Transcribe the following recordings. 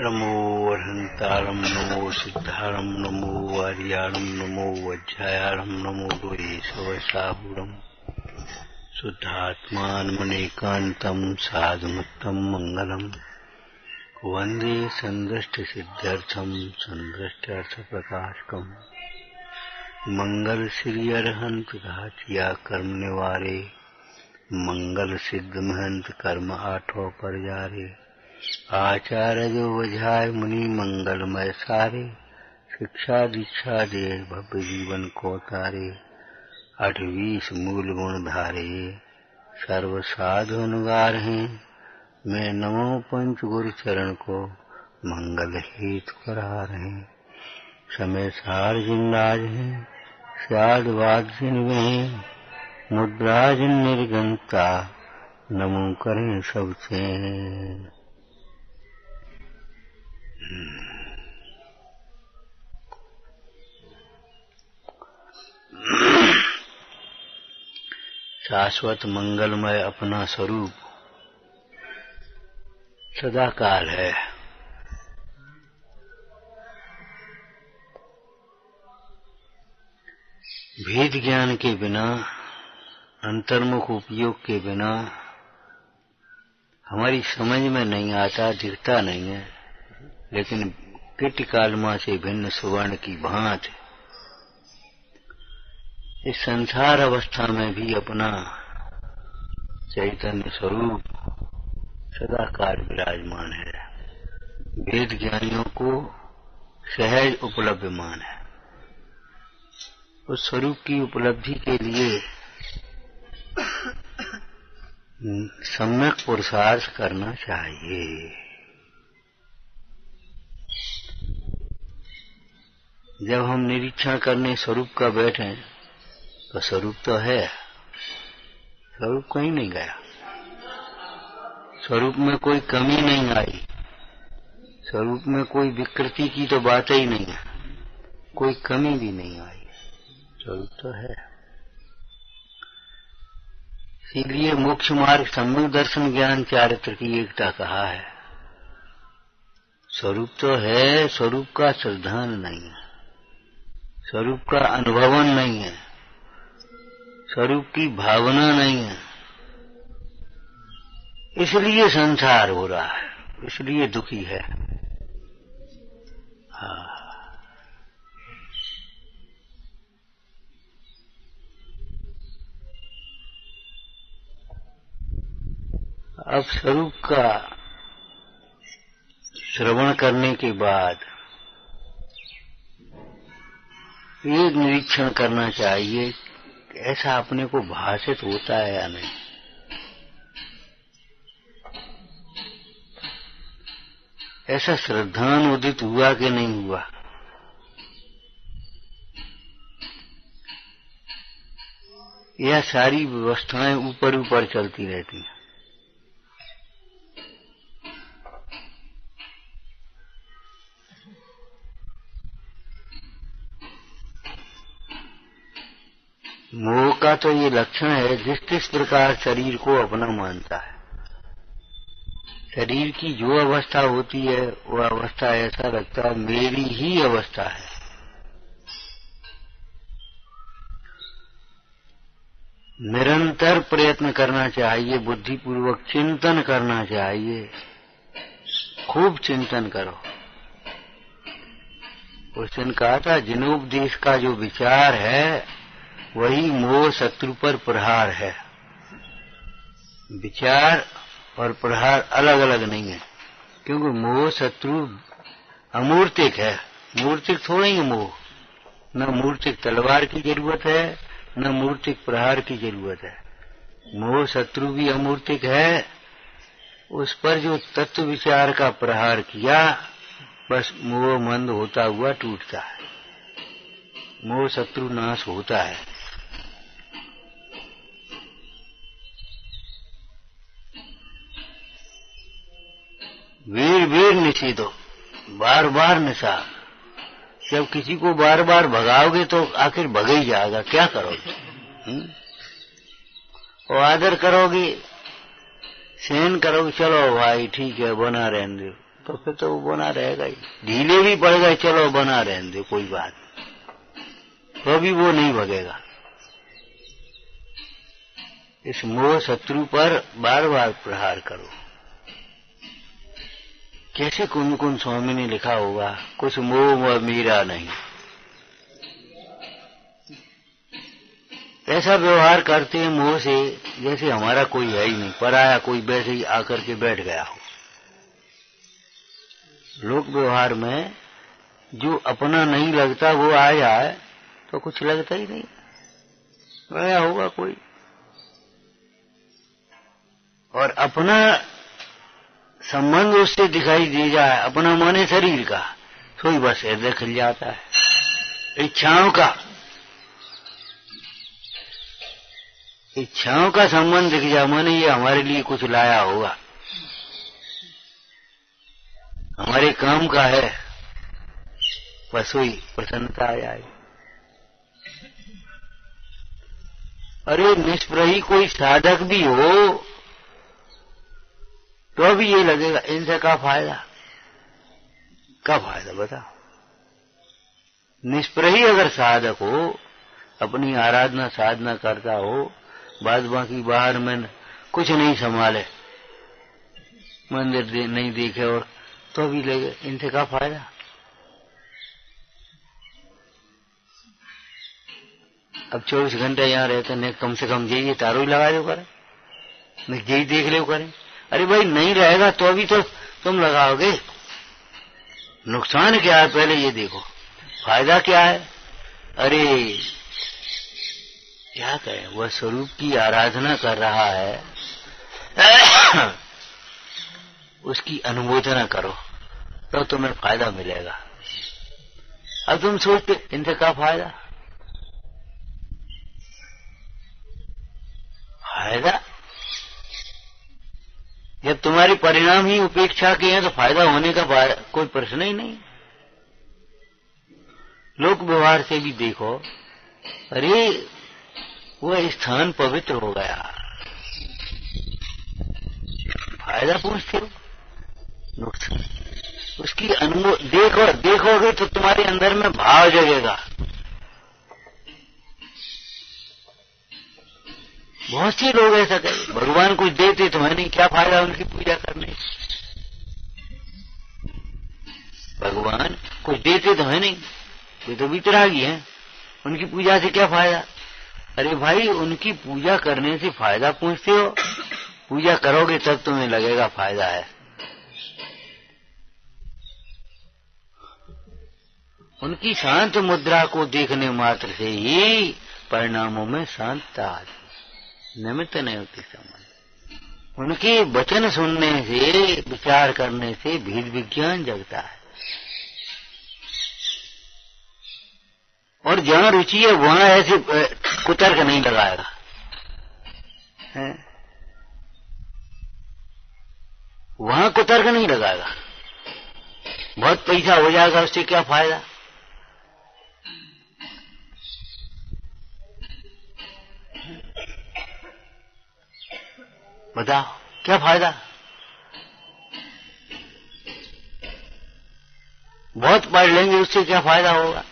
नमो अर्हन्तारं नमो सिद्धारं नमो आर्याणं नमो वज्रायाणं नमो गुरेशवसाहुरं शुद्धात्मानमनेकान्तं साधुमत्तं मङ्गलम् वन्दे सन्दृष्टसिद्ध्यर्थं सन्दृष्ट्यर्थप्रकाशकम् मंगलश्री अरहंत घाटिया कर्म निवारे मंगल सिद्ध महंत कर्म आठों पर जारे आचार्य जो बझाए मुनि मंगलमय सारे शिक्षा दीक्षा दे भव्य जीवन को तारे 28 मूल गुण धारे सर्व साधु अनुगार हैं मैं नमो पंच गुरु चरण को मंगल हेतु करा रहे समय सार जिनराज हैं श्यादवाद जिन में मुद्रा जिन निर्गंता नमो करें सब चैन शाश्वत मंगलमय अपना स्वरूप सदाकाल है। भेद ज्ञान के बिना अंतर्मुख उपयोग के बिना हमारी समझ में नहीं आता, दिखता नहीं है, लेकिन किट कालमा से भिन्न सुवर्ण की भांति इस संसार अवस्था में भी अपना चैतन्य स्वरूप सदाकाल विराजमान है। वेद ज्ञानियों को सहज उपलब्धमान है। उस स्वरूप की उपलब्धि के लिए सम्यक पुरुषार्थ करना चाहिए। जब हम निरीक्षण करने स्वरूप का बैठे तो स्वरूप तो है, स्वरूप कहीं नहीं गया, स्वरूप में कोई कमी नहीं आई, स्वरूप में कोई विकृति की तो बात ही नहीं है, कोई कमी भी नहीं आई, स्वरूप तो है। इसीलिए मोक्ष मार्ग सम्यक दर्शन ज्ञान चारित्र की एकता कहा है। स्वरूप तो है, स्वरूप का श्रद्धान नहीं है, स्वरूप का अनुभवन नहीं है, स्वरूप की भावना नहीं है, इसलिए संसार हो रहा है, इसलिए दुखी है। हाँ, अब स्वरूप का श्रवण करने के बाद ये निरीक्षण करना चाहिए कि ऐसा अपने को भाषित होता है या नहीं। ऐसा श्रद्धान उदित हुआ कि नहीं हुआ। यह सारी व्यवस्थाएं ऊपर ऊपर चलती रहती हैं। मोह का तो ये लक्षण है जिस प्रकार शरीर को अपना मानता है। शरीर की जो अवस्था होती है वो अवस्था ऐसा लगता है मेरी ही अवस्था है। निरंतर प्रयत्न करना चाहिए, बुद्धिपूर्वक चिंतन करना चाहिए, खूब चिंतन करो। उस दिन कहा था जिनोपदेश का जो विचार है वही मोह शत्रु पर प्रहार है। विचार और प्रहार अलग अलग नहीं है, क्योंकि मोह शत्रु अमूर्तिक है, मूर्तिक थोड़ा ही मोह। न मूर्तिक तलवार की जरूरत है, न मूर्तिक प्रहार की जरूरत है। मोह शत्रु भी अमूर्तिक है, उस पर जो तत्व विचार का प्रहार किया बस मोह मंद होता हुआ टूटता है, मोह शत्रु नाश होता है। वीर वीर निषेधो, बार बार निशा। जब किसी को बार बार भगाओगे तो आखिर भग ही जाएगा, क्या करोगे? और आदर करोगे, सहन करोगे, चलो भाई ठीक है बना रहने दो, तो फिर तो वो बना रहेगा ही। ढीले भी पड़ गए, चलो बना रहने दो, कोई बात नहीं, तो भी वो नहीं भगेगा। इस मोह शत्रु पर बार बार प्रहार करो। कैसे कुंद कुंद स्वामी ने लिखा होगा, कुछ मोह मीरा नहीं। ऐसा व्यवहार करते हैं मोह से जैसे हमारा कोई है ही नहीं, पराया कोई वैसे ही आकर के बैठ गया हो। लोक व्यवहार में जो अपना नहीं लगता वो आ जाए तो कुछ लगता ही नहीं, गया होगा कोई। और अपना संबंध उससे दिखाई दे जाए, अपना माने शरीर का, तो ही बस हृदय खिल जाता है। इच्छाओं का संबंध दिख जाए, माने ये हमारे लिए कुछ लाया होगा, हमारे काम का है, बस वही प्रसन्नता आ जाए। अरे निष्प्रही कोई साधक भी हो तो भी ये लगेगा इनसे क्या फायदा बताओ। निष्प्रही अगर साधक हो, अपनी आराधना साधना करता हो, बाद बाकी बाहर में कुछ नहीं संभाले, मंदिर नहीं देखे, और तो भी लगे इनसे क्या फायदा। अब 24 घंटे यहाँ रहते ने, कम से कम यही तारो ही लगा दो करें, यही देख लो करें। अरे भाई नहीं रहेगा तो अभी तो तुम लगाओगे, नुकसान क्या है पहले ये देखो, फायदा क्या है। अरे क्या कहें, वह स्वरूप की आराधना कर रहा है, उसकी अनुमोदना करो तो तुम्हें फायदा मिलेगा। अब तुम सोचते इनसे क्या फायदा, जब तुम्हारे परिणाम ही उपेक्षा के हैं तो फायदा होने का कोई प्रश्न ही नहीं। लोक व्यवहार से भी देखो, अरे वह स्थान पवित्र हो गया, फायदा पूछते हो, नुकसान उसकी देखोगे तो तुम्हारे अंदर में भाव जगेगा। बहुत से लोग ऐसा कहे, भगवान कुछ देते तो है नहीं, क्या फायदा उनकी पूजा करने, भगवान कुछ देते तो है नहीं, ये तो वितरागी हैं, उनकी पूजा से क्या फायदा। अरे भाई उनकी पूजा करने से फायदा पूछते हो, पूजा करोगे तब तुम्हें लगेगा फायदा है। उनकी शांत मुद्रा को देखने मात्र से ही परिणामों में शांतता आती, निमित्त नहीं होती संबंध। उनके वचन सुनने से, विचार करने से भेद विज्ञान जगता है, और जहां रुचि है वहां ऐसे कुतर्क नहीं लगाएगा है? वहां कुतर्क नहीं लगाएगा। बहुत पैसा हो जाएगा उससे क्या फायदा, बताओ क्या फायदा। बहुत पढ़ लेंगे उससे क्या फायदा होगा,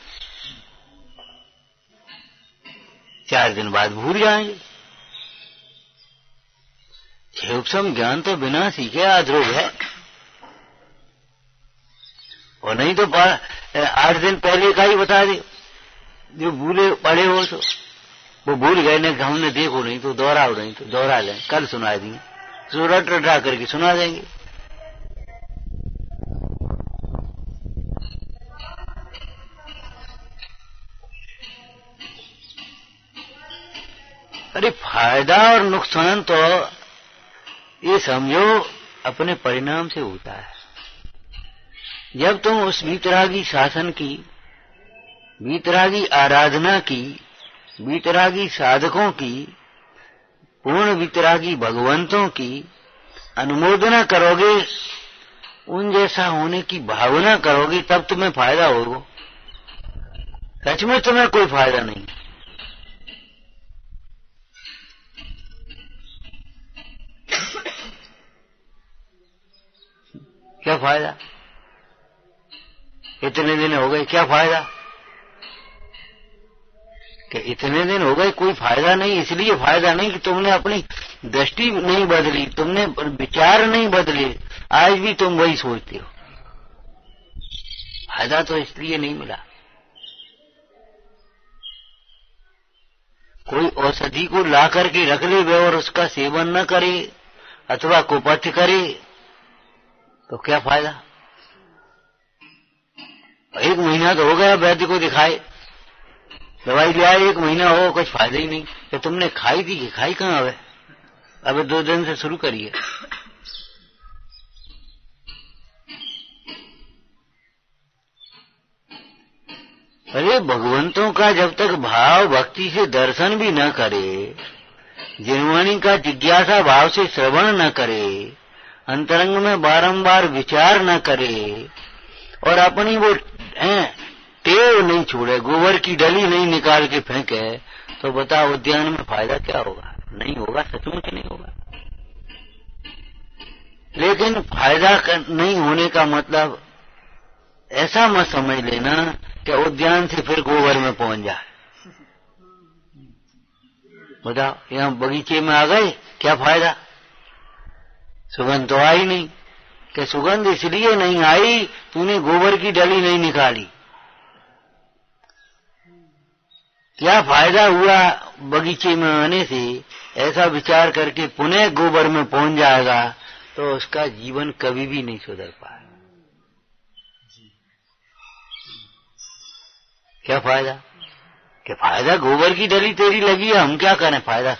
4 दिन बाद भूल जाएंगे। उपसम ज्ञान तो बिना सीखे अधरोग है, और नहीं तो 8 दिन पहले का ही बता दे, जो भूले पढ़े हो तो वो भूल गए ने, हमने देखो नहीं तो दोहराओ, नहीं तो दोहरा लें, कल सुना देंगे, तो रट रटा करके सुना देंगे। अरे फायदा और नुकसान तो ये समझो अपने परिणाम से होता है। जब तुम उस वीतरागी शासन की, वीतरागी आराधना की, वीतरागी साधकों की, पूर्ण वीतरागी भगवंतों की अनुमोदना करोगे, उन जैसा होने की भावना करोगे, तब तुम्हें फायदा होगा। सच में तुम्हें कोई फायदा नहीं। क्या फायदा? इतने दिन हो गए, क्या फायदा? कि इतने दिन हो गए, कोई फायदा नहीं। इसलिए फायदा नहीं कि तुमने अपनी दृष्टि नहीं बदली, तुमने विचार नहीं बदले, आज भी तुम वही सोचते हो। फायदा तो इसलिए नहीं मिला। कोई औषधि को ला करके रख ले वे और उसका सेवन न करे अथवा कुपथ्य करे तो क्या फायदा? 1 महीना तो हो गया वैद्य को दिखाए, दवाई ले आए, 1 महीना हो, कुछ फायदा ही नहीं। तो तुमने खाई थी कि खाई कहाँ? अब 2 दिन से शुरू करिए। अरे भगवंतों का जब तक भाव भक्ति से दर्शन भी न करे, जिनवाणी का जिज्ञासा भाव से श्रवण न करे, अंतरंग में बारंबार विचार न करे और अपनी वो टेव नहीं छोड़े, गोबर की डली नहीं निकाल के फेंके, तो बताओ उद्यान में फायदा क्या होगा? नहीं होगा, सचमुच नहीं होगा। लेकिन फायदा नहीं होने का मतलब ऐसा मत समझ लेना कि उद्यान से फिर गोबर में पहुंच जाए। बताओ, यहाँ बगीचे में आ गए, क्या फायदा? सुगंध तो आई नहीं। कि सुगंध इसलिए नहीं आई, तूने गोबर की डली नहीं निकाली। क्या फायदा हुआ बगीचे में आने से? ऐसा विचार करके पुनः गोबर में पहुंच जाएगा तो उसका जीवन कभी भी नहीं सुधर पाएगा। क्या फायदा? क्या फायदा? गोबर की डली तेरी लगी है, हम क्या करें? फायदा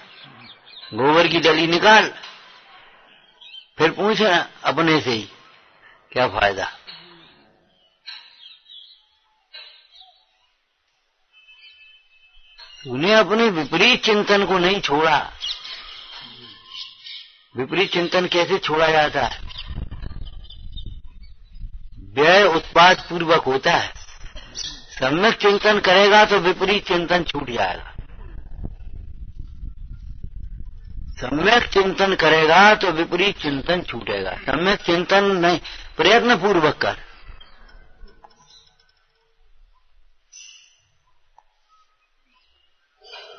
गोबर की डली निकाल, फिर पूछ अपने से ही क्या फायदा? तूने अपने विपरीत चिंतन को नहीं छोड़ा। विपरीत चिंतन कैसे छोड़ा जाता है? व्यय उत्पाद पूर्वक होता है। सम्यक चिंतन करेगा तो विपरीत चिंतन छूट जाएगा। सम्यक चिंतन करेगा तो विपरीत चिंतन छूटेगा। सम्यक चिंतन नहीं, प्रयत्न पूर्वक कर।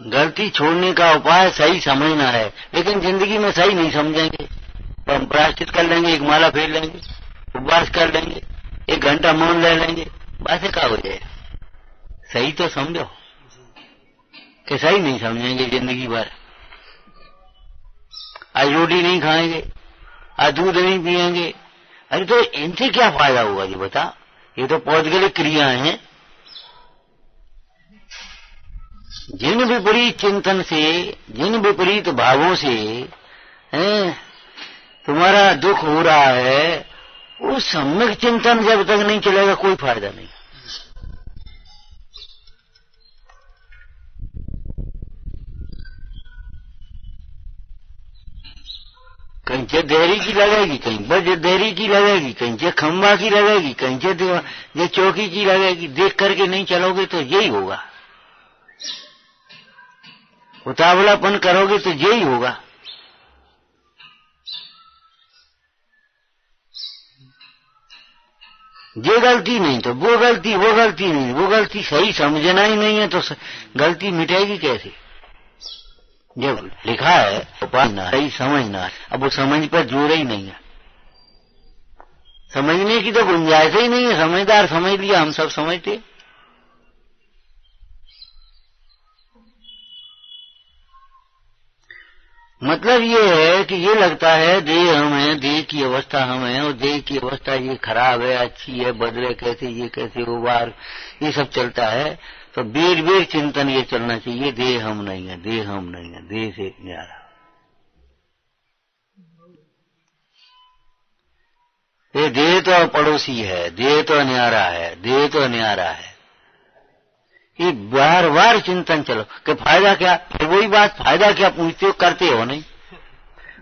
गलती छोड़ने का उपाय सही समझना है, लेकिन जिंदगी में सही नहीं समझेंगे तो हम प्रायश्चित कर लेंगे, एक माला फेर लेंगे, उपवास कर लेंगे, 1 घंटा मौन ले लेंगे, बस क्या हो जाएगा? सही तो समझो कि सही नहीं समझेंगे जिंदगी भर। आज रोटी नहीं खाएंगे, आज दूध नहीं पिएंगे, अरे तो इनसे क्या फायदा होगा जी? बता, ये तो पौधगलिक क्रियाएं हैं। जिन विपरीत चिंतन से, जिन विपरीत भावों से तुम्हारा दुख हो रहा है, वो सम्यक चिंतन जब तक नहीं चलेगा कोई फायदा नहीं। कहीं से देहरी की लगेगी, कहीं बज देहरी की लगेगी, कहीं से खंबा की लगेगी, कहीं से चौकी की लगेगी। देख करके नहीं चलोगे तो यही होगा। उतावलापन करोगे तो यही होगा। ये गलती नहीं तो वो गलती, वो गलती नहीं, वो गलती सही समझना ही नहीं है तो गलती मिटेगी कैसे? जब लिखा है पाना सही समझना, अब वो समझ पर जोर ही नहीं है। समझने की तो गुंजाइश ही नहीं है। समझदार समझ लिया, हम सब समझते। मतलब ये है कि ये लगता है देह हम है, देह की अवस्था हम है, और देह की अवस्था ये खराब है, अच्छी है, बदले कैसे, ये कैसे वो बार, ये सब चलता है। तो बेर बेर चिंतन ये चलना चाहिए, देह हम नहीं है, देह हम नहीं है, देह से न्यारा। ये देह तो पड़ोसी है, देह तो न्यारा है, देह तो न्यारा है। ये बार बार चिंतन चलो कि फायदा क्या? फिर वही बात, फायदा क्या पूछते हो, करते हो नहीं।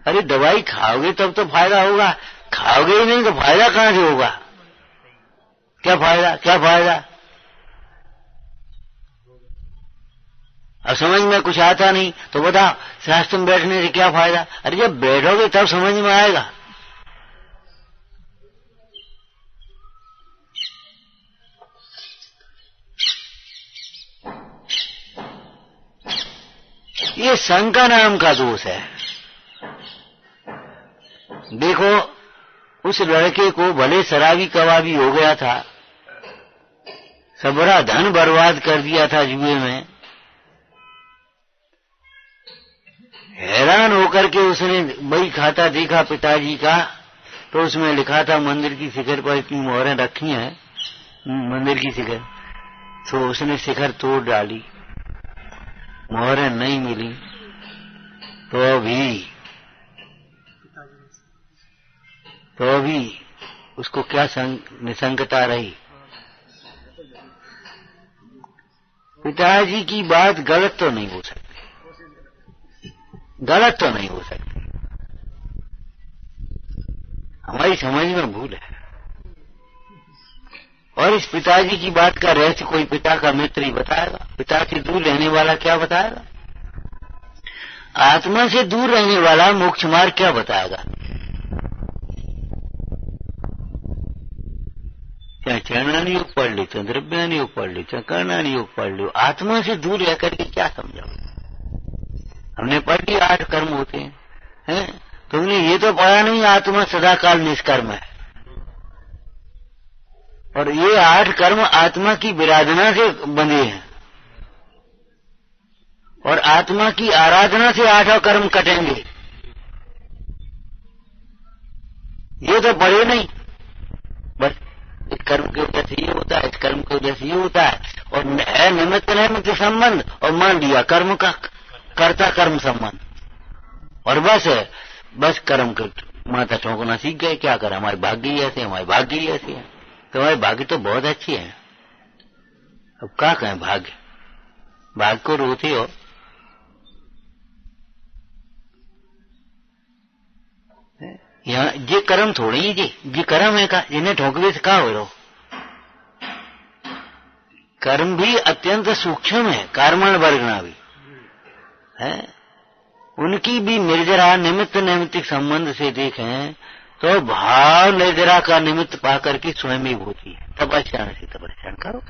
अरे दवाई खाओगे तब तो फायदा होगा, खाओगे ही नहीं तो फायदा कहां से होगा? क्या फायदा, क्या फायदा? अब समझ में कुछ आता नहीं तो बताओ शास्त्र में बैठने से क्या फायदा? अरे जब बैठोगे तब समझ में आएगा। ये शंका नाम का दोष है। देखो, उस लड़के को भले शराबी कबाबी हो गया था, सबरा धन बर्बाद कर दिया था जुए में, हैरान होकर के उसने बही खाता देखा पिताजी का, तो उसमें लिखा था मंदिर की शिखर पर इतनी मोहरें रखी हैं, मंदिर की शिखर। तो उसने शिखर तोड़ डाली, मोहरें नहीं मिली, तो भी उसको क्या निसंगता रही। पिताजी की बात गलत तो नहीं हो सकती, गलत तो नहीं हो सकती, हमारी समझ में भूल है। और इस पिताजी की बात का रहस्य कोई पिता का मित्र ही बताएगा, पिता से दूर रहने वाला क्या बताएगा, आत्मा से दूर रहने वाला मोक्ष मार्ग क्या बताएगा। चाहे चरणानी योग पढ़ ली, चाहे द्रव्यानी योग पढ़ ली, चाहे कर्णानी योग पढ़ ली, आत्मा से दूर रह करके क्या समझाओगे। हमने पढ़ लिया 8 कर्म होते हैं, तुमने ये तो पढ़ा नहीं आत्मा सदाकाल निष्कर्म है, और ये 8 कर्म आत्मा की विराधना से बंधे हैं, और आत्मा की आराधना से 8 कर्म कटेंगे। ये तो पढ़े नहीं, बस इस कर्म की वजह से ये होता है, इस कर्म की वजह से ये होता है, और निमित्त निमित्त संबंध, और मान लिया कर्म का कर्ता कर्म संबंध, और बस कर्म के माथा ठोकना सीख गए। क्या करें, हमारे भाग्य ही ऐसे, हमारे भाग्य ही ऐसे हैं। तुम्हारे भाग्य तो बहुत अच्छे हैं, अब क्या कहें, भाग्य को रोते हो। यहाँ ये कर्म थोड़े ही जी कर्म है का, जिन्हें ठोकवे से कहा हो रहो। कर्म भी अत्यंत सूक्ष्म है, कार्मण वर्गना भी है, उनकी भी निर्जरा निमित्त नैमित्तिक संबंध से देखें तो भाव निर्जरा का निमित्त पाकर के स्वयं ही होती है। तपस्या से तपस्या करो।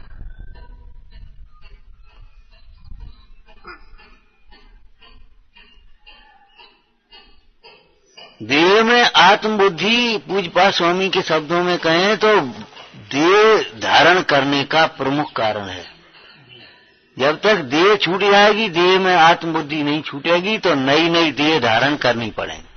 देह में आत्मबुद्धि, पूज्यपा स्वामी के शब्दों में कहें तो देह धारण करने का प्रमुख कारण है। जब तक देह छूट जाएगी, देह में आत्मबुद्धि नहीं छूटेगी, तो नई नई देह धारण करनी पड़ेगी।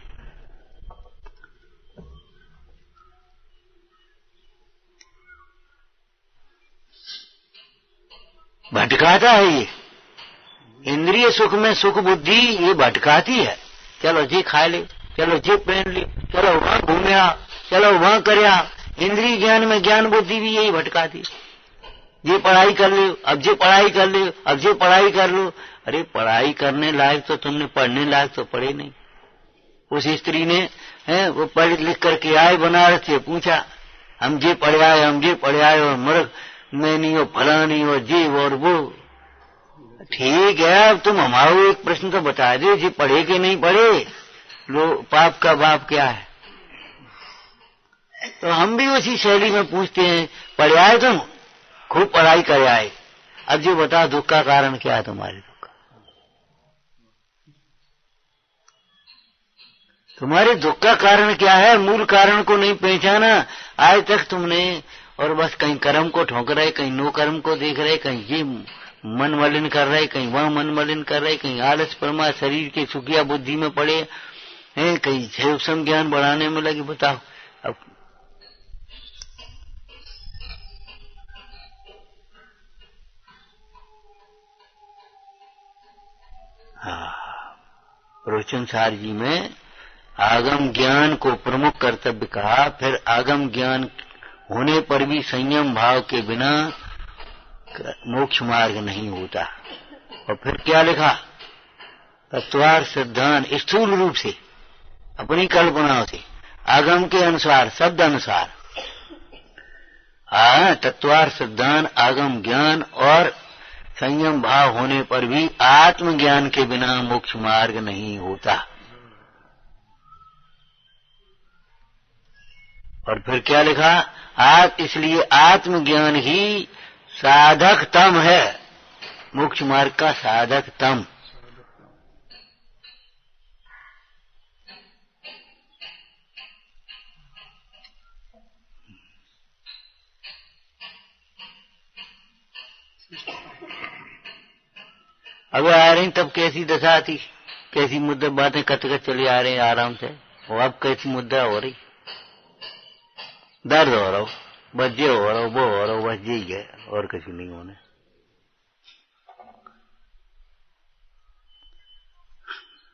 भटकाता है ये इंद्रिय सुख में, सुख बुद्धि ये भटकाती है। चलो जी खा ले, चलो जी पहन ले, चलो वहां घूमे आ, चलो वहां करे आ। इंद्रिय ज्ञान में ज्ञान बुद्धि भी यही भटकाती। ये पढ़ाई कर लो, अब जे पढ़ाई कर लो, अब जे पढ़ाई कर लो। अरे पढ़ाई करने लायक तो तुमने, पढ़ने लायक तो पढ़े नहीं। उस स्त्री ने वो पढ़ लिख करके आए बनारस से, पूछा हम जे पढ़े आए, हम जे पढ़े आए, और मर्ग मैं नहीं हो, फला नहीं हो, जी और वो। ठीक है, अब तुम हमारो एक प्रश्न तो बता दो, जी पढ़े कि नहीं पढ़े, लो पाप का बाप क्या है। तो हम भी उसी शैली में पूछते हैं, पढ़े आए तुम, खूब पढ़ाई करे आए, अब जो बताओ दुख का कारण क्या है तुम्हारे दुख का। तुम्हारे दुख का कारण क्या है, मूल कारण को नहीं पहचाना आज तक तुमने, और बस कहीं कर्म को ठोक रहे, कहीं नो कर्म को देख रहे, कहीं ये मन मलिन कर रहे, कहीं वह मन मलिन कर रहे, कहीं आलस परमा शरीर के सुखिया बुद्धि में पड़े हैं, कहीं सूक्ष्म ज्ञान बढ़ाने में लगे। बताओ अब रोचन सार जी में आगम ज्ञान को प्रमुख कर्तव्य कहा। फिर आगम ज्ञान होने पर भी संयम भाव के बिना मोक्ष मार्ग नहीं होता। और फिर क्या लिखा, तत्वार सिद्धांत स्थूल रूप से अपनी कल्पनाओं से आगम के अनुसार, शब्द अनुसार तत्वार सिद्धांत, आगम ज्ञान और संयम भाव होने पर भी आत्मज्ञान के बिना मोक्ष मार्ग नहीं होता। और फिर क्या लिखा, इसलिए आत्मज्ञान ही साधक तम है, मोक्ष मार्ग का साधक तम। अब आ रही तब कैसी दशा थी, कैसी मुद्दा बातें कट कट चले आ रहे हैं आराम से, और अब कैसी मुद्दा हो रही, दर्द हो रहा हो, बस ये हो रहा हो, वो हो रहा हो, बस यही है और कुछ नहीं होने।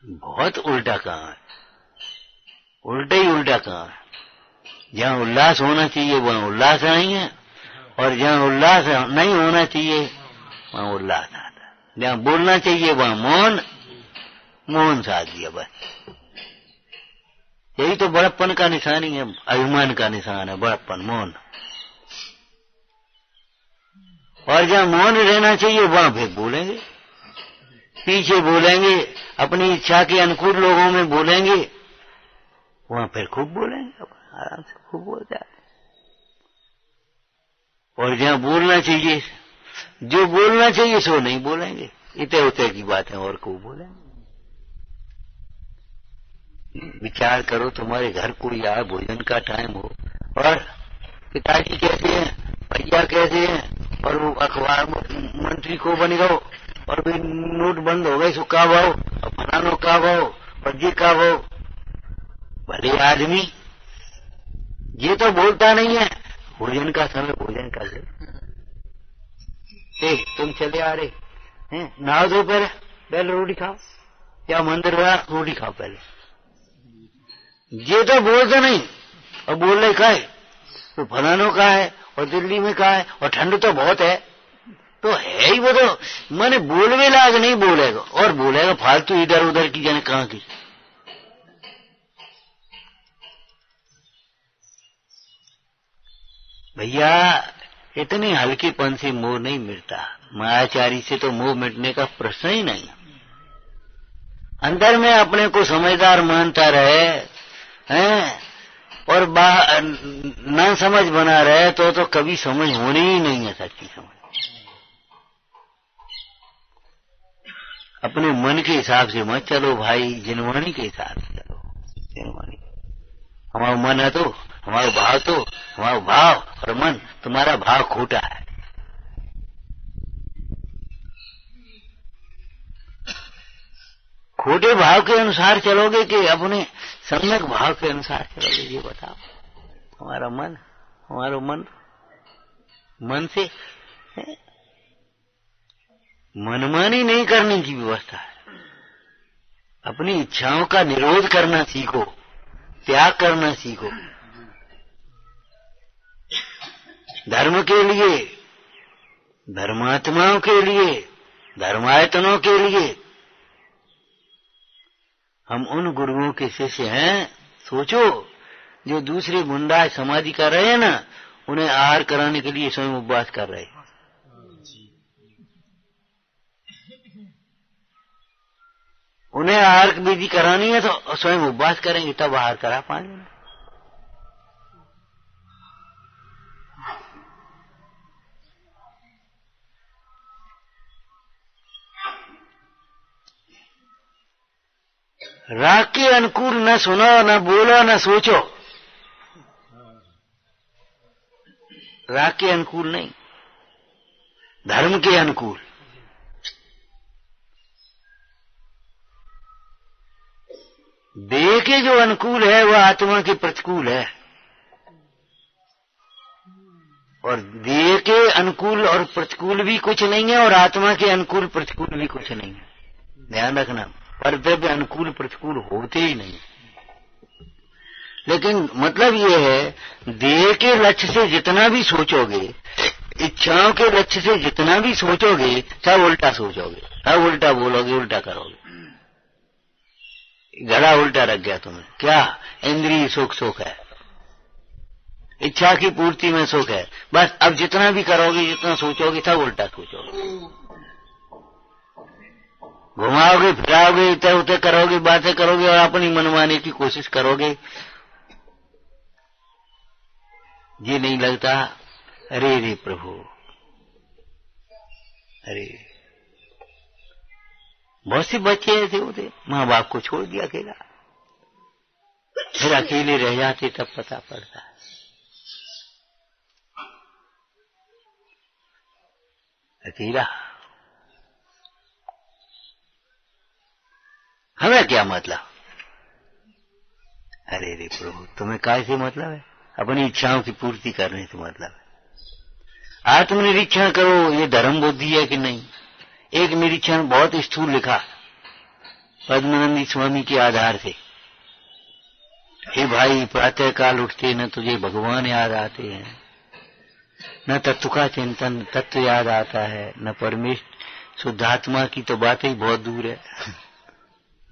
बहुत उल्टा कहाँ है, उल्टा ही उल्टा कहाँ है। जहाँ उल्लास होना चाहिए वहाँ उल्लास नहीं है, और जहाँ उल्लास नहीं होना चाहिए वहाँ उल्लास आता है। जहाँ बोलना चाहिए वहाँ मौन, मौन साध दिया बस। यही तो बड़प्पन का निशानी है, अभिमान का निशान है बड़प्पन, मौन। और जहाँ मौन रहना चाहिए वहाँ फिर बोलेंगे, पीछे बोलेंगे, अपनी इच्छा के अनुकूल लोगों में बोलेंगे, वहां फिर खूब बोलेंगे, आराम से खूब बोल जाए। और जहाँ बोलना चाहिए, जो बोलना चाहिए सो नहीं बोलेंगे, इतने उतने की बातें और खूब बोलेंगे। विचार करो, तुम्हारे घर कोई आए, भोजन का टाइम हो, और पिताजी कैसे हैं, भैया कैसे हैं, और वो अखबार मंत्री को बन गए, और भी नोट बंद हो गए, सो का भाव, और फलानो का भाव, और जी का भाव। भले आदमी ये तो बोलता नहीं है, भोजन का समय भोजन कर ले। तुम चले आ रहे हैं, नहा दो पहले रोटी खाओ, या मंदिर गया रोटी खाओ पहले। ये तो बोलता नहीं, और बोल रहे का है, तो फलानो का है, और दिल्ली में का है, और ठंड तो बहुत है, तो है ही वो, तो मैंने बोलवे लाग नहीं बोलेगा, और बोलेगा फालतू इधर उधर की, जाने कहाँ की। भैया इतने हल्केपन से मोह नहीं मिटता, मायाचारी से तो मोह मिटने का प्रश्न ही नहीं। अंदर में अपने को समझदार मानता रहे हैं, और बाहर न समझ बना रहे तो कभी समझ होनी ही नहीं है, सच्ची समझ। अपने मन के हिसाब से मत चलो भाई, जिनवाणी के हिसाब से चलो। जिनवाणी हमारा मन है तो हमारा भाव, तो हमारा भाव और मन, तुम्हारा भाव खोटा है। खोटे भाव के अनुसार चलोगे कि अपने सम्यक भाव के अनुसार चलोगे, ये बताओ। हमारा मन मन से मनमानी नहीं करने की व्यवस्था है। अपनी इच्छाओं का निरोध करना सीखो, त्याग करना सीखो। धर्म के लिए, धर्मात्माओं के लिए, धर्मायतनों के लिए हम उन गुरुओं के शिष्य हैं। सोचो, जो दूसरे मुंडा समाधि कर रहे हैं ना, उन्हें आहार कराने के लिए स्वयं उपवास कर रहे हैं। उन्हें आहार विधि करानी है तो स्वयं उपवास करेंगे, तब आहार करा पाएंगे। राग के अनुकूल न सुनो, न बोलो, न सोचो। राग के अनुकूल नहीं, धर्म के अनुकूल। देह के जो अनुकूल है वह आत्मा के प्रतिकूल है, और देह के अनुकूल और प्रतिकूल भी कुछ नहीं है, और आत्मा के अनुकूल प्रतिकूल भी कुछ नहीं है। ध्यान रखना, परद्रव्य अनुकूल प्रतिकूल होते ही नहीं। लेकिन मतलब ये है, देह के लक्ष्य से जितना भी सोचोगे, इच्छाओं के लक्ष्य से जितना भी सोचोगे, सब उल्टा सोचोगे, सब उल्टा बोलोगे, उल्टा करोगे। गला उल्टा रख गया तुम्हें। क्या? इंद्रिय सुख सुख है, इच्छा की पूर्ति में सुख है। बस अब जितना भी करोगे, जितना सोचोगे, सब उल्टा सोचोगे। घुमाओगे, फिराओगे, इतने उतने करोगे, बातें करोगे, और अपनी मनमाने की कोशिश करोगे। ये नहीं लगता, अरे रे प्रभु, अरे बहुत से बच्चे ऐसे होते, माँ बाप को छोड़ दिया अकेला, फिर अकेले रह जाते, तब पता पड़ता है। अकेला तुम्हें क्या मतलब? अरे रे प्रभु, तुम्हें काय से मतलब है? अपनी इच्छाओं की पूर्ति करने से मतलब है। आत्मनिरीक्षण करो, ये धर्म बुद्धि है कि नहीं। एक निरीक्षण बहुत स्थूल लिखा पद्मानंदी स्वामी के आधार से। हे भाई, प्रातः काल उठते न तुझे भगवान याद आते हैं, न तत्व का चिंतन तत्व याद आता है, न परमेश्वर शुद्धात्मा की तो बात ही बहुत दूर है।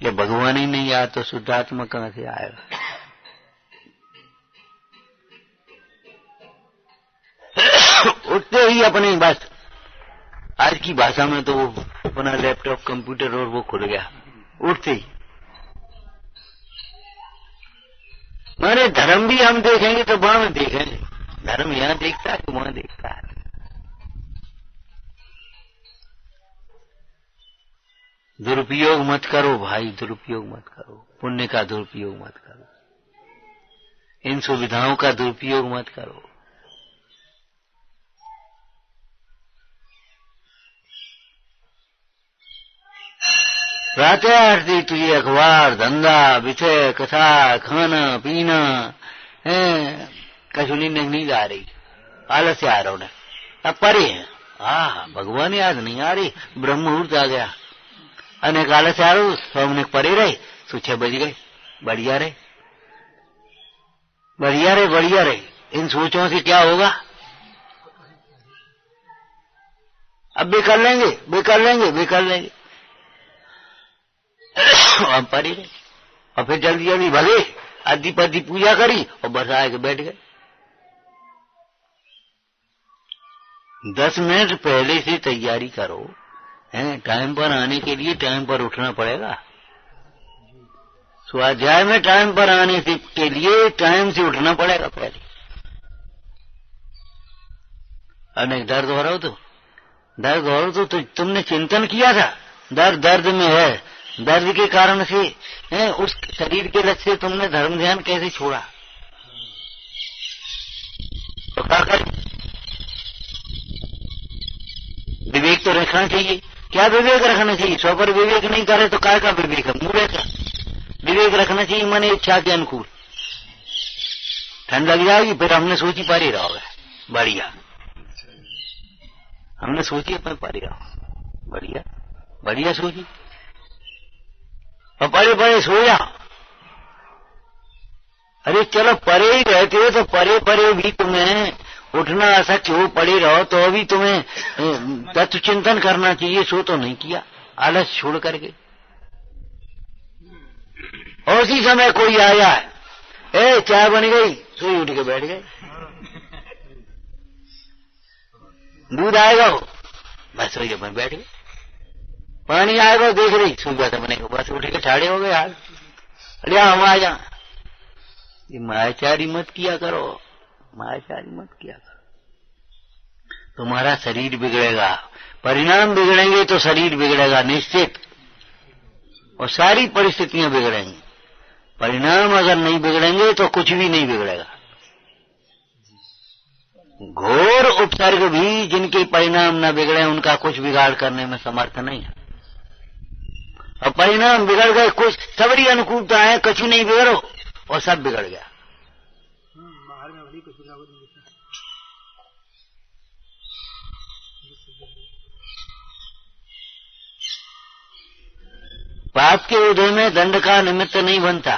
जब भगवान ही नहीं याद तो शुद्धात्मा कहां से आएगा? उठते ही अपने बस, आज की भाषा में तो वो अपना लैपटॉप कंप्यूटर और वो खुल गया उठते ही। माने धर्म भी हम देखेंगे तो वहां में देखेंगे, धर्म यहां देखता है तो वहां देखता है। दुरुपयोग मत करो भाई, दुरुपयोग मत करो, पुण्य का दुरुपयोग मत करो, इन सुविधाओं का दुरुपयोग मत करो। प्रातः आरती तुझे अखबार धंधा विषय कथा खाना पीना है, कशुनी नहीं आ रही, आलस से आ रहा हूं। अब परे है, भगवान याद नहीं आ रही, ब्रह्म मुहूर्त आ गया, अनेक आलस से आ रहा हूं, हमने परे रहे तो 6 बज गए। बढ़िया रहे, बढ़िया रहे, बढ़िया रहे। इन सोचों से क्या होगा? अब भी कर लेंगे, भी कर लेंगे, भी कर लेंगे। हम परे रहे और फिर जल्दी जल्दी भगे, आदि पदी पूजा करी और बस आके बैठ गए। 10 मिनट पहले से तैयारी करो, हैं? टाइम पर आने के लिए टाइम पर उठना पड़ेगा। स्वाध्याय में टाइम पर आने के लिए टाइम से उठना पड़ेगा पहले। अनेक दर्द हो रहा हो तो दर्द हो रहा तो तुमने चिंतन किया था, दर्द दर्द में है, दर्द के कारण से है, उस शरीर के लक्ष्य से तुमने धर्म ध्यान कैसे छोड़ा? तो क्या कर, विवेक तो रखना चाहिए। क्या विवेक रखना चाहिए? सौ पर विवेक नहीं करे तो काय का विवेक है? मूढ़ का विवेक रखना चाहिए, माने इच्छा के अनुकूल। ठंड लग जाएगी फिर हमने सोची पारी रहोगे, बढ़िया, हमने सोची अपने पारी रहो, बढ़िया बढ़िया सोची, और परे परे सो जा। अरे चलो परे ही रहते हो तो परे परे भी तुम्हें उठना असक्य हो, पड़े रहो तो अभी तुम्हें तत्व चिंतन करना चाहिए। सो तो नहीं किया, आलस छोड़ करके। और उसी समय कोई आया, ए चाय बन गई, सोई उठ के बैठ गए। दूध आएगा बस सोई अपन बैठ गए, पानी आएगा देख रही सुबह से बनेगा, बस उठ के ठाड़े हो गए हाल। अरे हम आ जा, ये मायाचारी मत किया करो, मायाचारी मत किया करो, तुम्हारा शरीर बिगड़ेगा। परिणाम बिगड़ेंगे तो शरीर बिगड़ेगा निश्चित, और सारी परिस्थितियां बिगड़ेंगी। परिणाम अगर नहीं बिगड़ेंगे तो कुछ भी नहीं बिगड़ेगा। घोर उपसर्ग भी जिनके परिणाम न बिगड़े उनका कुछ बिगाड़ करने में समर्थ नहीं है। और परिणाम बिगड़ गए, कुछ सबरी अनुकूलता है, कछु नहीं बिगड़ो और सब बिगड़ गया। पाप के उदय में दंड का निमित्त नहीं बनता,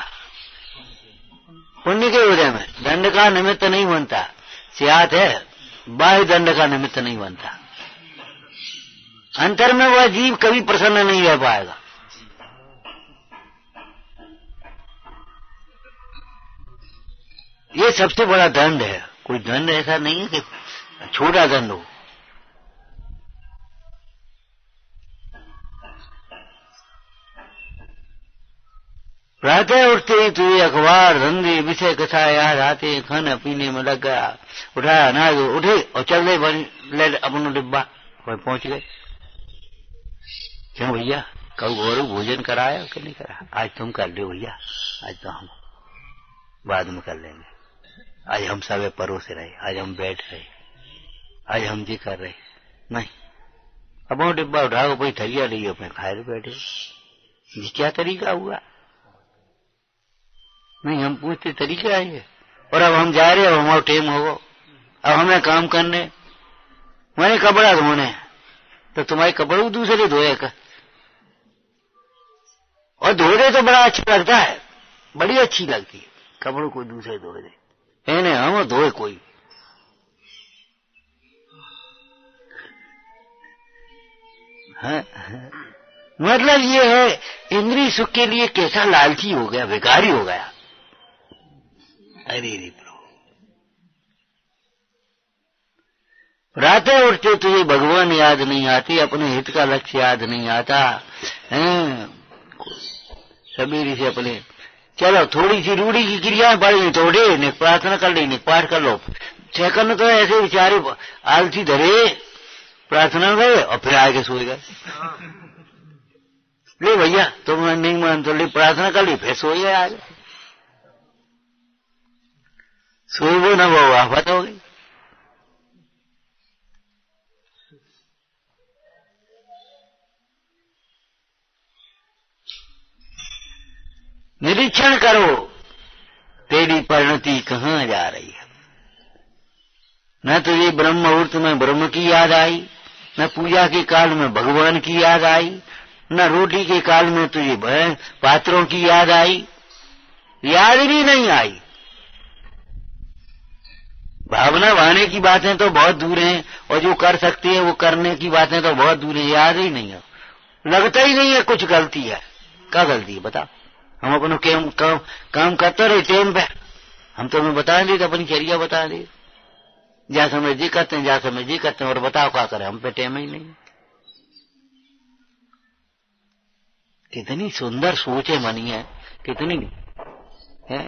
पुण्य के उदय में दंड का निमित्त नहीं बनता। सियात है, बाह्य दंड का निमित्त नहीं बनता। अंतर में वह जीव कभी प्रसन्न नहीं रह पाएगा। ये सबसे बड़ा दंड है। कोई दंड ऐसा नहीं है कि छोटा दंड हो। प्रातः उठते ही तुझे अखबार धंधे विषय कथा याद आते, खाना पीने में लग गया, उठाया ना उठे और चल गए अपना डिब्बा, पहुंच गए। क्यों भैया, कल गौरव भोजन कराया कि नहीं करा? आज तुम कर लो भैया, आज तो हम बाद में कर लेंगे। आज हम सब परोसे रहे, आज हम बैठ रहे, आज हम जी कर रहे नहीं। अब वो डिब्बा उठाओ, कोई थरिया ली अपने खाए बैठे। ये क्या तरीका हुआ? नहीं, हम पूछते तरीका है ये। और अब हम जा रहे, अब हमारा टाइम होगा, अब हमें काम करने, मैंने कपड़ा धोने, तो तुम्हारे कपड़े दूसरे धोए का, और धो दे तो बड़ा अच्छा लगता है, बड़ी अच्छी लगती है, कपड़ों को दूसरे धो दे, इन्हें हम धोए कोई। हाँ, मतलब ये है, इंद्रिय सुख के लिए कैसा लालची हो गया, भिखारी हो गया। अरे रे प्रभु, रातें उठते तुझे भगवान याद नहीं आती, अपने हित का लक्ष्य याद नहीं आता है। सवेरे से अपने चलो थोड़ी सी रूढ़ी की क्रिया पड़ी, थोड़े ने प्रार्थना कर ली, पाठ कर लो, सेकंड तो ऐसे बेचारे आलसी धरे, प्रार्थना गए और फिर आगे सोए गए। ले भैया तुम नहीं मान तो ले, प्रार्थना कर ली, फिर सोए गए, आगे सोए वो न वो आफत हो गई। निरीक्षण करो तेरी परिणति कहाँ जा रही है। न तुझे ब्रह्म मुहूर्त में ब्रह्म की याद आई, न पूजा के काल में भगवान की याद आई, न रोटी के काल में तुझे पात्रों की याद आई, याद भी नहीं आई। भावना भाने की बातें तो बहुत दूर हैं, और जो कर सकते हैं वो करने की बातें तो बहुत दूर है, याद ही नहीं है, लगता ही नहीं है कुछ गलती है। क्या गलती है बता? हम अपने काम करते रहे टाइम पे, हम तो हमें बता दे, अपनी चर्या बता दे, जा समय जी करते हैं, जा समय जी करते हैं, और बताओ क्या करें, हम पे टाइम ही नहीं। कितनी सुंदर सोच है मनी है, कितनी है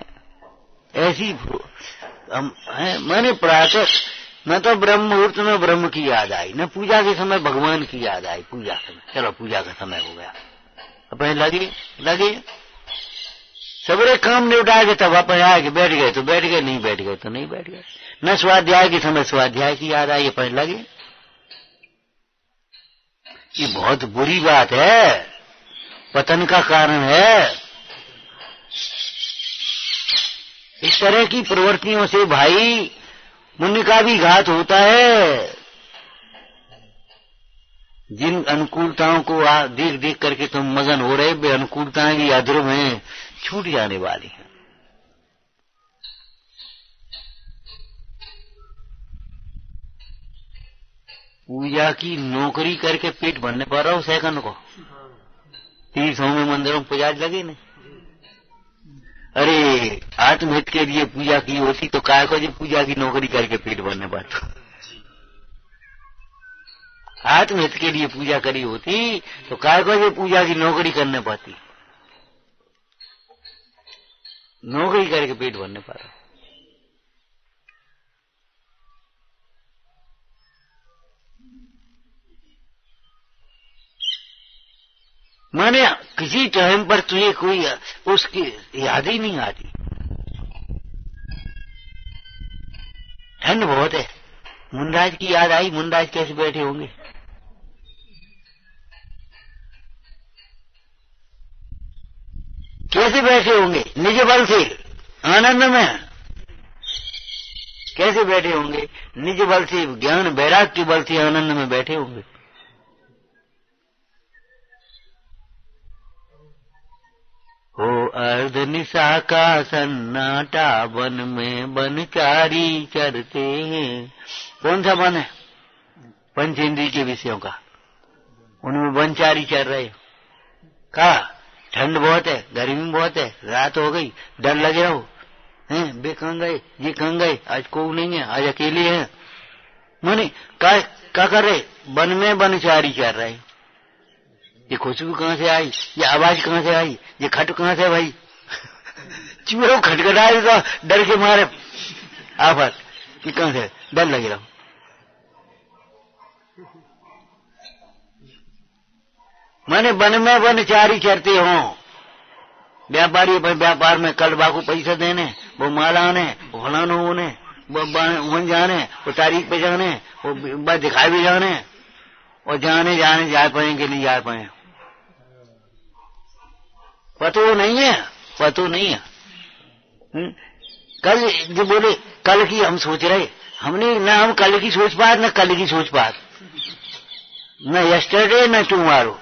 ऐसी मैंने प्रातः न तो ब्रह्म मुहूर्त में ब्रह्म की याद आई, न पूजा के समय भगवान की याद आई। पूजा समय, चलो पूजा का समय हो गया, अपने लगे सवेरे काम निपटा के तब अपने आए, बैठ गए तो बैठ गए, नहीं बैठ गए तो नहीं बैठ गए। न स्वाध्याय के समय स्वाध्याय की याद आई, अपने लगे। ये बहुत बुरी बात है, पतन का कारण है। इस तरह की प्रवृत्तियों से भाई पुण्य का भी घात होता है। जिन अनुकूलताओं को देख देख करके तुम मगन हो रहे, वे अनुकूलताएं भी अधर्म में छूट जाने वाली हैं। पूजा की नौकरी करके पेट भरने पा रहा हूं सेकंड को, तीर्थों में मंदिरों में पुजारी लगे नहीं। अरे आत्महित के लिए पूजा की होती तो काय को जी पूजा की नौकरी करके पेट भरने पाता। आत्महित के लिए पूजा करी होती तो काय को जी पूजा की नौकरी करने पाती, नौकरी करके पेट भरने पाता। माने किसी टाइम पर तुझे कोई उसकी याद ही नहीं आती। ठंड बहुत है, मुंडराज की याद आई, मुंडराज कैसे बैठे होंगे? कैसे बैठे होंगे? निज बल से आनंद में कैसे बैठे होंगे? निज बल से, ज्ञान वैराग्य के बल से आनंद में बैठे होंगे। हो अर्ध निशा का सन्नाटा, वन में बनचारी चरते हैं। कौन सा वन है? पंचेंद्रिय के विषयों का, उनमें बनचारी चल रहे। कहा ठंड बहुत है, गर्मी बहुत है, रात हो गई, डर लगे रहो हैं, बे कहाँ गए, ये कहाँ गए, आज कोई नहीं है, आज अकेले हैं। माने क्या कर रहे? वन में बनचारी चल रहे। ये खुशबू कहाँ से आई, ये आवाज कहाँ से आई, ये खट कहाँ से भाई? चूहे खटखटाए तो डर के मारे आफत, ये कहाँ से? डर लगे रहो। माने वन में वनचारी चरते हो। व्यापारी अपने व्यापार में कलबा को पैसा देने, वो माल आने, वो फलाना होने, वो जाने, वो तारीख पे जाने, वो दिखाई भी जाने, और जाने जा पाएंगे नहीं जा पाए। पतो नहीं है, पतो नहीं है। कल जो बोले कल की हम सोच रहे, हमने ना हम कल की सोच पाए न कल की सोच पाए, न यस्टरडे न टुमारो।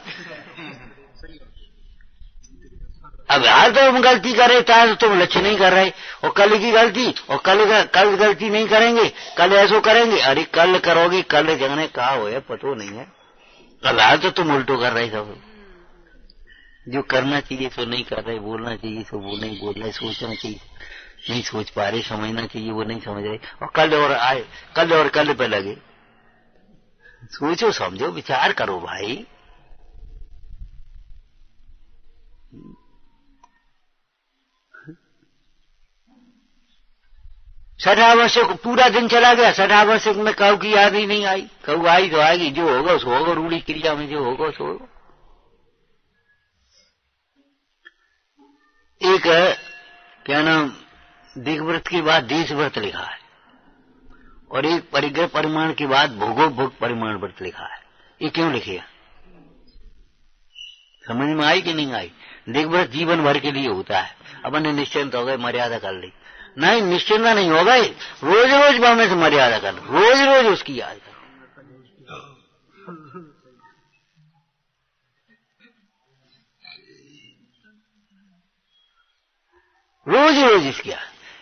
अब यार तो हम गलती कर रहे था तो तुम लक्ष्य नहीं कर रहे, और कल की गलती, और कल गलती नहीं करेंगे, कल ऐसो करेंगे। अरे कल करोगे, कल जगने कहा हो है पतो नहीं है। अब यार तो तुम उल्टो कर रहे सब, जो करना चाहिए सो नहीं कर रहे, बोलना चाहिए सो वो नहीं बोल रहे, सोचना चाहिए नहीं सोच पा रहे, समझना चाहिए वो नहीं समझ रहे, और कल और आए, कल और कल पे लगे। सोचो समझो विचार करो भाई। छठा वर्ष पूरा दिन चला गया, छठा वर्ष में कऊ की याद ही नहीं आई। कऊ आई तो आएगी, जो होगा सो होगा, रूढ़ी क्रिया में जो होगा सो होगा। एक क्या नाम दिग्व्रत के बाद देश व्रत लिखा है, और एक परिग्रह परिमाण के बाद भोगो भोग परिमाण व्रत लिखा है। ये क्यों लिखे? समझ में आई कि नहीं आई? दिग्व्रत जीवन भर के लिए होता है, अपन ने निश्चिंत हो गए, मर्यादा कर ली। नहीं, निश्चिंता नहीं हो गए, रोज रोज भावने से मर्यादा कर, रोज रोज उसकी याद करो। रोज रोज इसकी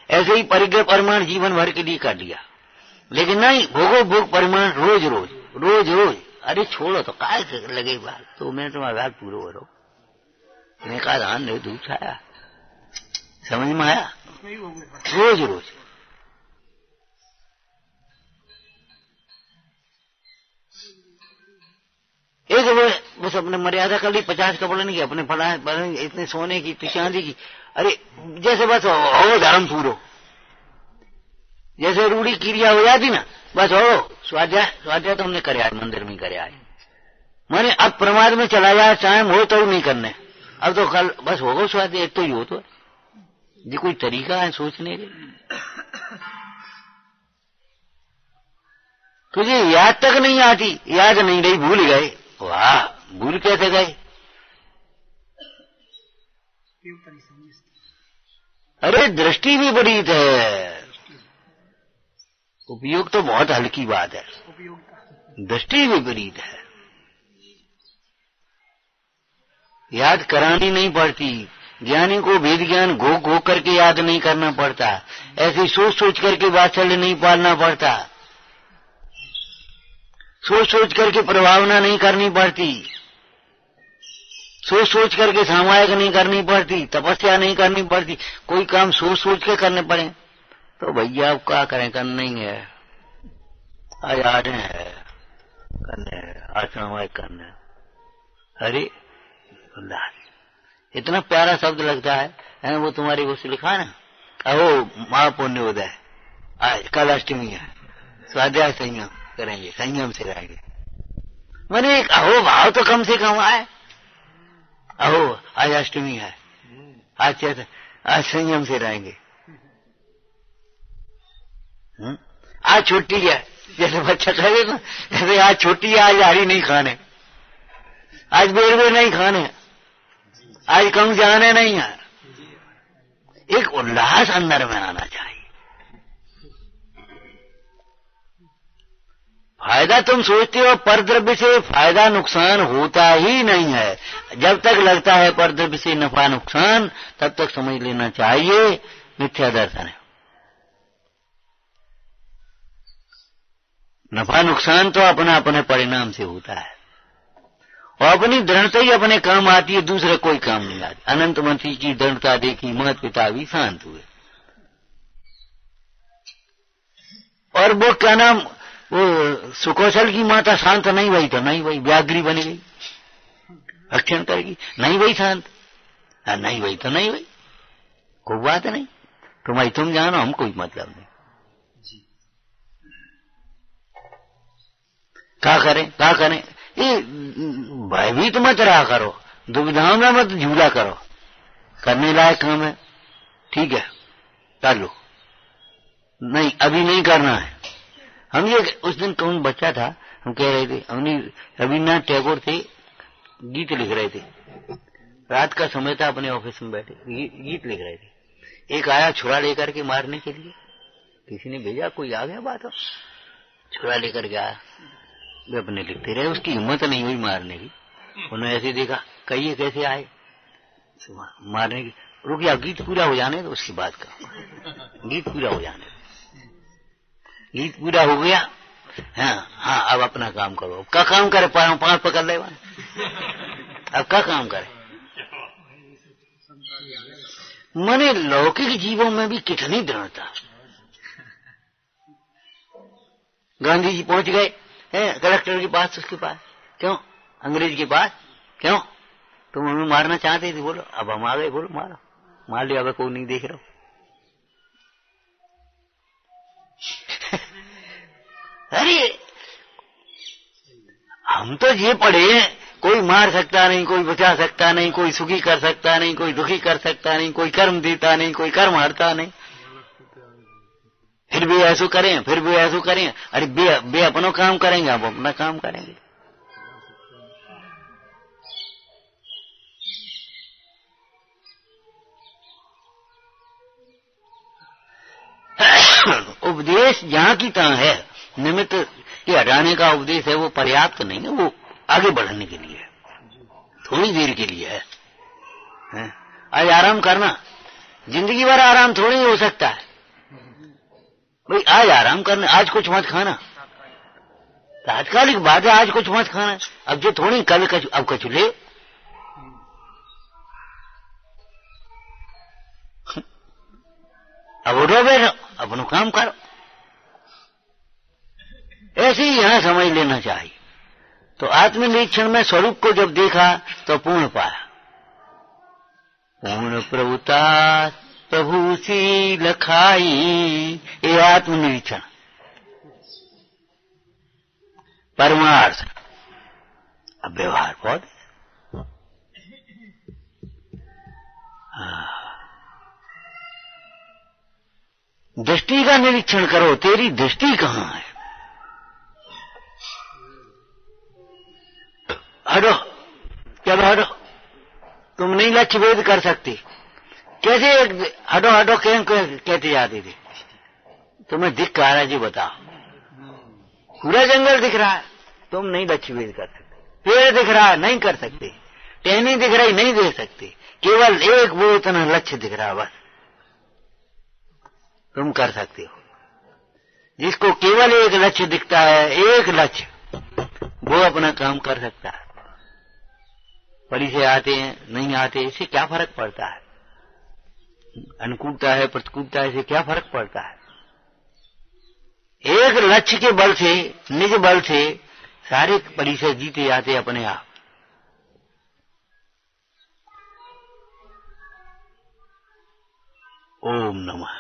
ऐसे ही परिग्रह परिमाण जीवन भर के लिए कर लिया, लेकिन नहीं भोगो भोग परिमाण रोज रोज रोज रोज। अरे छोड़ो तो काय से लगे बात, तो मैं तुम्हारा बात पूरा करो। मैंने कहा धान नहीं दूध छाया, समझ में आया? रोज रोज एक बस अपने मर्यादा कर ली, 50 कपड़े नहीं, अपने फला इतने सोने की चांदी की। अरे जैसे बस हो धर्म पूरो, जैसे रूढ़ी क्रिया हो जाती ना, बस हो स्वाध्याय तो हमने करे, मंदिर में करे आए, माने अब प्रमाद में चला जाए, चाहे हो तो नहीं करने, अब तो कल बस होगा स्वाध्याय, तो ही हो। तो ये कोई तरीका है सोचने के? तुझे याद तक नहीं आती, याद नहीं रही, भूल गए। वाह, भूल कैसे गए? अरे दृष्टि भी बड़ी है, उपयोग तो बहुत हल्की बात है, दृष्टि विपरीत है। याद करानी नहीं पड़ती, ज्ञानी को वेद ज्ञान घो करके याद नहीं करना पड़ता, ऐसी सोच सोच करके वात्सल्य नहीं पालना पड़ता, सोच सोच करके प्रभावना नहीं करनी पड़ती, सोच सोच करके सामायिक नहीं करनी पड़ती, तपस्या नहीं करनी पड़ती। कोई काम सोच सोच के करने पड़े तो भैया अब क्या करें, करना ही है, आज आठे है करने, आज सामायिक करने। अरे इतना प्यारा शब्द लगता है वो तुम्हारी वो से लिखा ना, अहो महापुण्योदय, आज कल अष्टमी है, स्वाध्याय संयम करेंगे, संयम से रहेंगे। मैंने एक अहो भाव तो कम से कम आए, अहो आज अष्टमी है, आज संयम से रहेंगे, आज छुट्टी है, जैसे बच्चा कहे ना, जैसे आज छुट्टी है, आज हरी नहीं खाने, आज बेरवे नहीं खाने, आज कहीं जाने नहीं है। एक उल्लास अंदर में आना चाहिए। फायदा तुम सोचते हो, परद्रव्य से फायदा नुकसान होता ही नहीं है। जब तक लगता है परद्रव्य से नफा नुकसान, तब तक समझ लेना चाहिए मिथ्या दर्शन है। नफा नुकसान तो अपना अपने परिणाम से होता है, और अपनी दृढ़ता ही अपने काम आती है, दूसरे कोई काम नहीं आती। अनंत मंत्री की दृढ़ता देखी, महत पिता भी शांत हुए। और वो क्या नाम, वो सुकौशल की माता शांत नहीं हुई तो नहीं हुई, व्याघ्री बन गई, रक्षण करेगी, नहीं हुई शांत, नहीं हुई तो नहीं हुई, कोई बात नहीं, तुम्हारी तुम जानो, हम कोई मतलब नहीं। क्या करें, ये भयभीत मत रहा करो, दुविधाओं में मत झूला करो, करने लायक काम है, ठीक है कर लो, नहीं अभी नहीं करना है। हम ये उस दिन कौन बच्चा था, हम कह रहे थे, हमने रविन्द्रनाथ टैगोर थे, गीत लिख रहे थे, रात का समय था, अपने ऑफिस में बैठे गीत लिख रहे थे। एक आया छुरा लेकर के मारने के लिए, किसी ने भेजा, कोई आ गया बात, छुरा लेकर के आया, वे अपने लिखते रहे, उसकी हिम्मत नहीं हुई मारने की। उन्होंने ऐसे देखा, कहिए कैसे आए मारने की, रुकिया गीत पूरा हो जाने तो उसकी बात का, गीत पूरा हो जाने, गीत पूरा हो गया। हाँ अब अपना काम करो। अब क्या काम करे, पांच पकड़ ले, अब क्या काम करे। मने लौकिक जीवों में भी कितनी दृढ़ता। गांधी जी पहुंच गए कलेक्टर के पास, उसके पास, क्यों अंग्रेज के पास, क्यों तुम हमें मारना चाहते थे, बोलो अब हम आ गए, बोलो मारो, मार लिया, अब कोई नहीं देख रहा। अरे हम तो ये पढ़े, कोई मार सकता नहीं, कोई बचा सकता नहीं, कोई सुखी कर सकता नहीं, कोई दुखी कर सकता नहीं, कोई कर्म देता नहीं, कोई कर्म हरता नहीं, फिर भी ऐसो करें, फिर भी ऐसो करें। अरे बे अपना काम करेंगे, आप अपना काम करेंगे। उपदेश जहां की तहां है, निमित्त के हटाने का उपदेश है, वो पर्याप्त नहीं है, वो आगे बढ़ने के लिए है, थोड़ी देर के लिए है। आज आराम करना, जिंदगी भर आराम थोड़ी हो सकता है भाई। आज आराम करना, आज कुछ मत खाना, तात्कालिक बात है, आज कुछ मत खाना। अब जो थोड़ी कल अब कुछ ले, अब उठो बैठो, अपना काम करो। ऐसे ही यहां समझ लेना चाहिए। तो आत्मनिरीक्षण में स्वरूप को जब देखा तो पूर्ण पाया। पूर्ण प्रभुता प्रभु सी लखाई, ये आत्मनिरीक्षण। परमार्थ, अब व्यवहार बहुत। दृष्टि का निरीक्षण करो, तेरी दृष्टि कहां है। हटो, क्या हटो, तुम नहीं लक्ष्य भेद कर सकती। कैसे हटो हटो कहते जाते थे। तुम्हें दिख कहा है जी, बताओ। पूरा जंगल दिख रहा है, तुम नहीं लक्ष्य भेद कर सकते। पेड़ दिख रहा है, नहीं कर सकते। टहनी दिख रही, नहीं देख सकते। केवल एक वो इतना लक्ष्य दिख रहा, बस तुम कर सकते हो। जिसको केवल एक लक्ष्य दिखता है, एक लक्ष्य, वो अपना काम कर सकता है। परिचय आते हैं, नहीं आते, इससे क्या फर्क पड़ता है। अनुकूलता है, प्रतिकूलता है, इससे क्या फर्क पड़ता है। एक लक्ष्य के बल से, निज बल से सारे परिचय जीते जाते अपने आप। ओम नमः।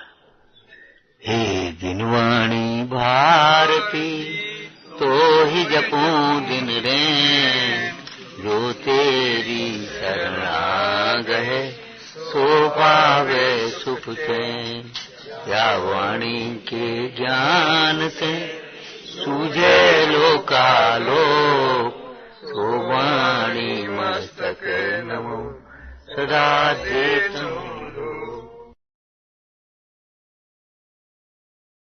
हे दिनवाणी भारती, तो ही जपूं दिन रैन, जो तेरी शरणा गए, सो पावे सुख चैन। या वाणी के ज्ञान से सूझे लोकालोक, सो वाणी मस्तक नमो सदा देत